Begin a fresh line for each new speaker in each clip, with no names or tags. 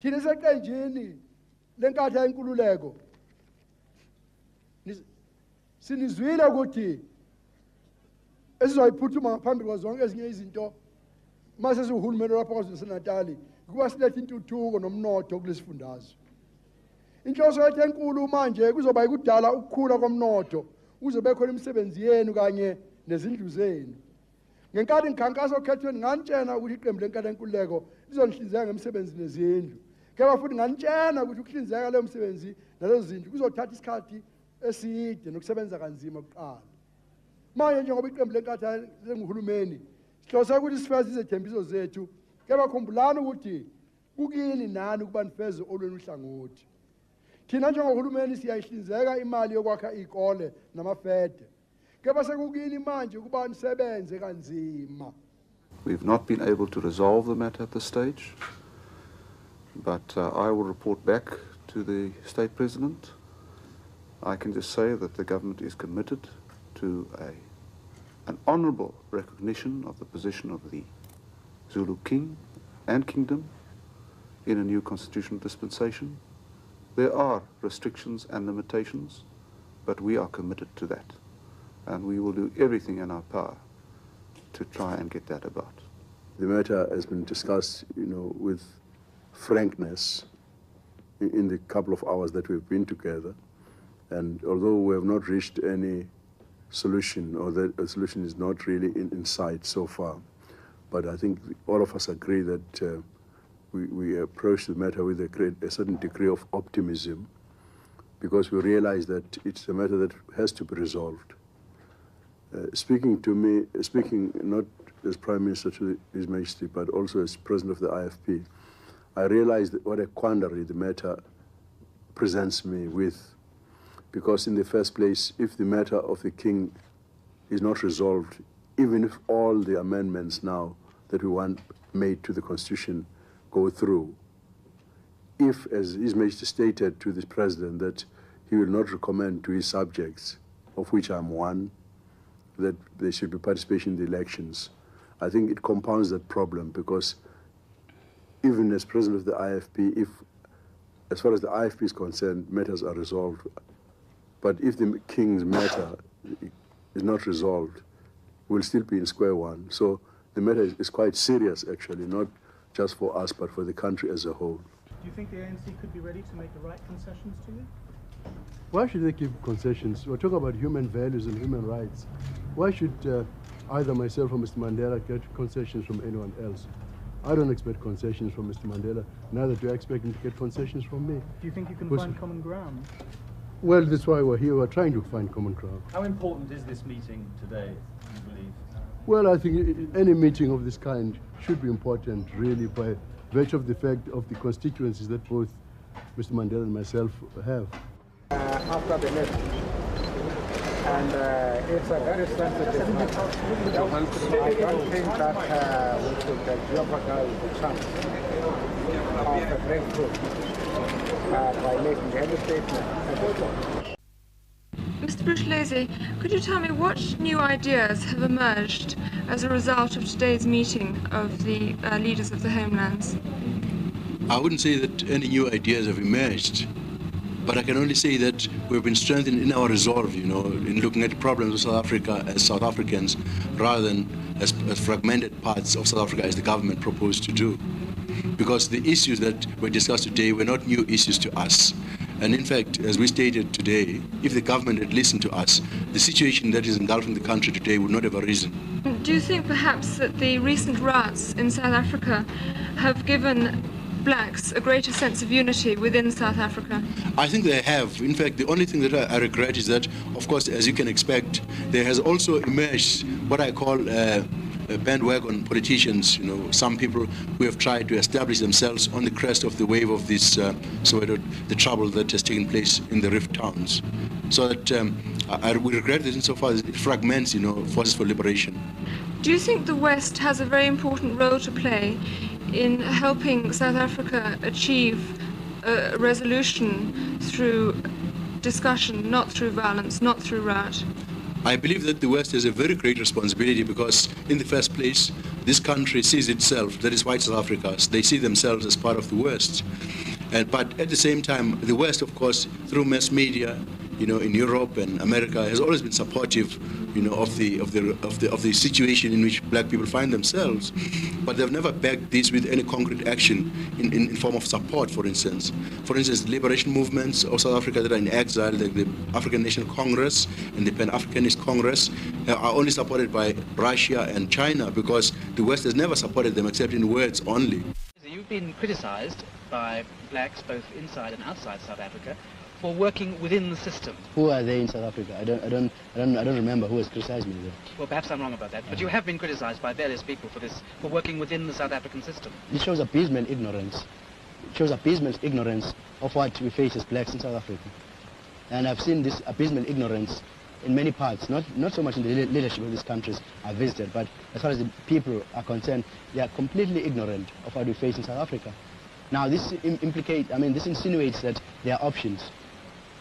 Thina seqenjini lenkatha yenkululeko sinizwile ukuthi esizoyiphuthuma ngaphambi kwazonke ezinye izinto mase siwuhulumeni lapha kwaZulu-Natali kuba silethe intuthuko nomnotho kulesifundazwe. Inhloso yethu enkulu manje kuzoba ikudala ukukhula komnotho uzobe khona imisebenzi yenu kanye nezindlu zenu. Ngenkathi ngikhankasa okhethweni nganitshena ukuthi iqembu lenkatha yenkululeko lizonihlinzeka ngemisebenzi nezindlu. Kepha futhi nganitshena ukuthi ukuhlinzeka leyo msebenzi nalezo zindlu kuzothatha isikhathi eside nokusebenza kanzima kuqala. Manje njengoba iqembu lenkatha lenguhulumeni sihlose ukuthi sifeze izethembiso zethu, kepha khumbulani ukuthi kukini nani ukuba nifeze olwenu uhlangothi. Thina njengohulumeni siyayihlinzeka imali yokwakha izikole namafede, kepha sekukini manje ukuba nisebenze kanzima.
We've not been able to resolve the matter at this stage, but I will report back to the State President. I can just say that the government is committed to an honourable recognition of the position of the Zulu King and Kingdom in a new constitutional dispensation. There are restrictions and limitations, but we are committed to that, and we will do everything in our power to try and get that about.
The matter has been discussed, with frankness in the couple of hours that we've been together, and although we have not reached any solution, or that a solution is not really in sight so far, but I think all of us agree that we approach the matter with a certain degree of optimism, because we realize that it's a matter that has to be resolved. Speaking not as Prime Minister to His Majesty, but also as President of the IFP, I realize that what a quandary the matter presents me with, because in the first place, if the matter of the King is not resolved, even if all the amendments now that we want made to the Constitution go through, if, as His Majesty stated to the President, that he will not recommend to his subjects, of which I'm one, that there should be participation in the elections, I think it compounds that problem, because even as President of the IFP, if, as far as the IFP is concerned, matters are resolved, but if the King's matter is not resolved, we'll still be in square one. So the matter is quite serious, actually, not just for us, but for the country as a whole.
Do you think the ANC could be ready to make the right concessions to you?
Why should they give concessions? We're talking about human values and human rights. Why should either myself or Mr. Mandela get concessions from anyone else? I don't expect concessions from Mr. Mandela, neither do I expect him to get concessions from me.
Do you think you can find common ground?
Well, that's why we're here. We're trying to find common ground.
How important is this meeting today, you believe?
Well, I think any meeting of this kind should be important, really, by virtue of the fact of the constituencies that both Mr. Mandela and myself have.
After the election, and it's a very sensitive matter. I don't think that we should jeopardize the chance of a breakthrough by making any statement.
Mr. Buthelezi, could you tell me what new ideas have emerged as a result of today's meeting of the leaders of the homelands?
I wouldn't say that any new ideas have emerged, but I can only say that we've been strengthened in our resolve, in looking at the problems of South Africa as South Africans, rather than as fragmented parts of South Africa as the government proposed to do. Because the issues that were discussed today were not new issues to us. And in fact, as we stated today, if the government had listened to us, the situation that is engulfing the country today would not have arisen.
Do you think perhaps that the recent riots in South Africa have given blacks a greater sense of unity within South Africa?
I think they have. In fact, the only thing that I regret is that, of course, as you can expect, there has also emerged what I call bandwagon politicians, some people who have tried to establish themselves on the crest of the wave of this, the trouble that has taken place in the Rift towns. So that we regret that insofar as it fragments, forces for liberation.
Do you think the West has a very important role to play in helping South Africa achieve a resolution through discussion, not through violence, not through riot?
I believe that the West has a very great responsibility because, in the first place, this country sees itself, that is white South Africa, they see themselves as part of the West. But at the same time, the West, of course, through mass media, in Europe and America, has always been supportive, of the situation in which black people find themselves. But they've never backed this with any concrete action in form of support, for instance. For instance, the liberation movements of South Africa that are in exile, like the African National Congress and the Pan-Africanist Congress, are only supported by Russia and China because the West has never supported them except in words only.
You've been criticized by blacks both inside and outside South Africa for working within the system.
Who are they in South Africa? I don't remember who has criticized me there.
Well, perhaps I'm wrong about that, but you have been criticized by various people for working within the South African system.
It shows abysmal ignorance. It shows abysmal ignorance of what we face as blacks in South Africa. And I've seen this abysmal ignorance in many parts, not so much in the leadership of these countries I visited, but as far as the people are concerned, they are completely ignorant of what we face in South Africa. Now this this insinuates that there are options.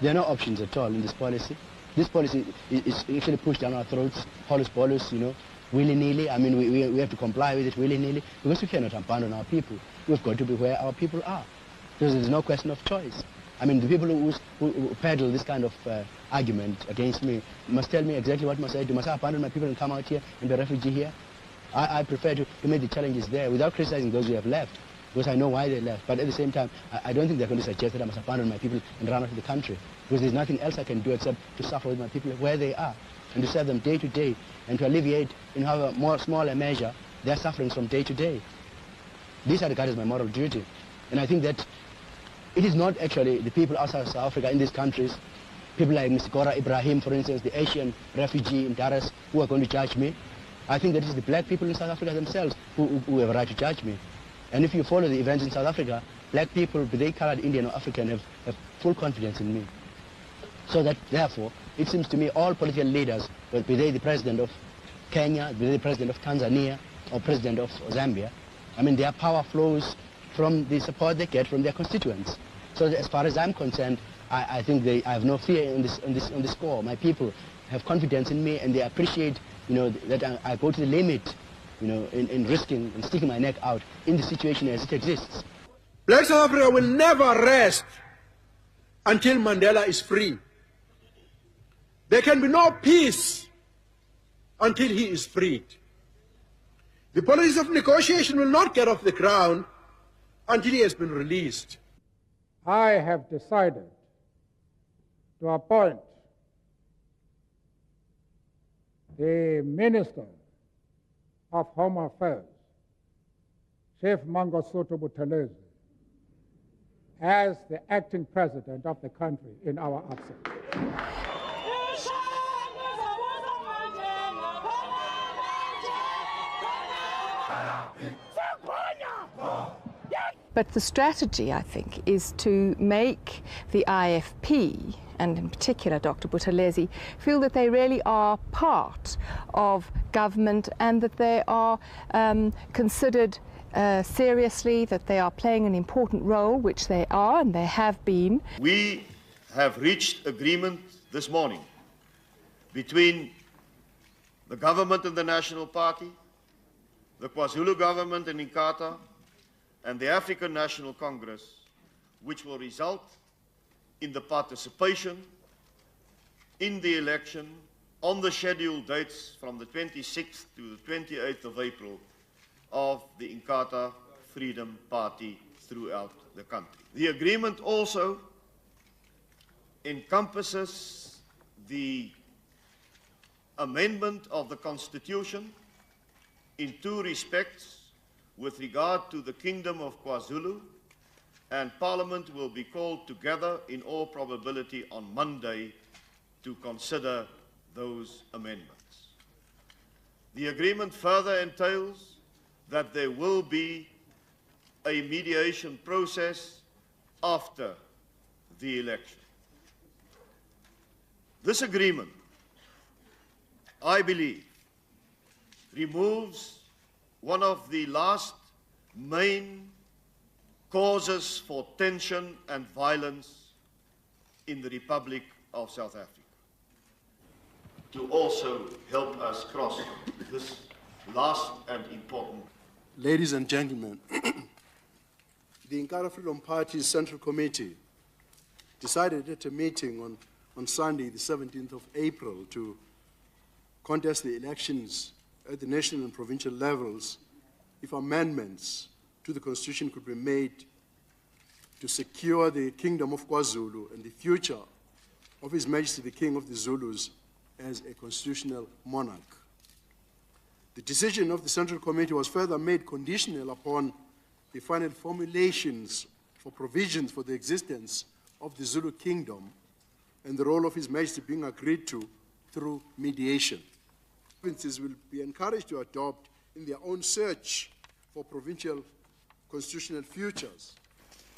There are no options at all in this policy. This policy is actually pushed down our throats, holus bolus, willy-nilly. We have to comply with it willy-nilly because we cannot abandon our people. We've got to be where our people are. Because there's no question of choice. The people who peddle this kind of argument against me must tell me exactly what must I do. Must I abandon my people and come out here and be a refugee here? I prefer to make the challenges there without criticizing those who have left, because I know why they left. But at the same time, I don't think they're going to suggest that I must abandon my people and run out of the country, because there's nothing else I can do except to suffer with my people where they are and to serve them day to day and to alleviate, in however more smaller measure, their sufferings from day to day. This I regard as my moral duty. And I think that it is not actually the people outside of South Africa in these countries, people like Mr. Gora Ibrahim, for instance, the Asian refugee in Dar es Salaam, who are going to judge me. I think that it is the black people in South Africa themselves who have a right to judge me. And if you follow the events in South Africa, black people, be they colored, Indian or African, have full confidence in me. So that, therefore, it seems to me all political leaders, be they the president of Kenya, be they the president of Tanzania, or president of Zambia, their power flows from the support they get from their constituents. So as far as I'm concerned, I think I have no fear on this score. My people have confidence in me, and they appreciate, that I go to the limit, in risking and sticking my neck out in the situation as it exists.
Black South Africa will never rest until Mandela is free. There can be no peace until he is freed. The politics of negotiation will not get off the ground until he has been released.
I have decided to appoint the Minister of Home Affairs, Chief Mangosuthu Buthelezi, as the acting president of the country in our absence.
But the strategy, I think, is to make the IFP, and in particular Dr. Buthelezi, feel that they really are part of government and that they are considered seriously, that they are playing an important role, which they are and they have been.
We have reached agreement this morning between the government and the National Party, the KwaZulu government in Inkatha, and the African National Congress, which will result in the participation in the election on the scheduled dates from the 26th to the 28th of April of the Inkatha Freedom Party throughout the country. The agreement also encompasses the amendment of the Constitution in two respects with regard to the Kingdom of KwaZulu, and Parliament will be called together in all probability on Monday to consider those amendments. The agreement further entails that there will be a mediation process after the election. This agreement, I believe, removes one of the last main causes for tension and violence in the Republic of South Africa, to also help us cross this Last and important.
Ladies and gentlemen, the Inkatha Freedom Party's Central Committee decided at a meeting on Sunday, the 17th of April, to contest the elections at the national and provincial levels if amendments to the Constitution could be made to secure the Kingdom of KwaZulu and the future of His Majesty the King of the Zulus as a constitutional monarch. The decision of the Central Committee was further made conditional upon the final formulations for provisions for the existence of the Zulu Kingdom and the role of His Majesty being agreed to through mediation. Provinces will be encouraged to adopt in their own search for provincial constitutional futures.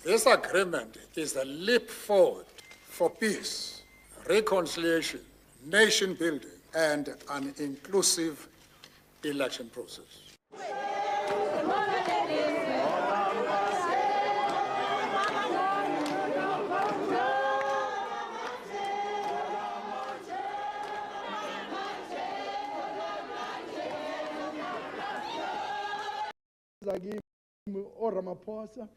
This agreement is a leap forward for peace, reconciliation, nation building, and an inclusive election process.
Ramaphosa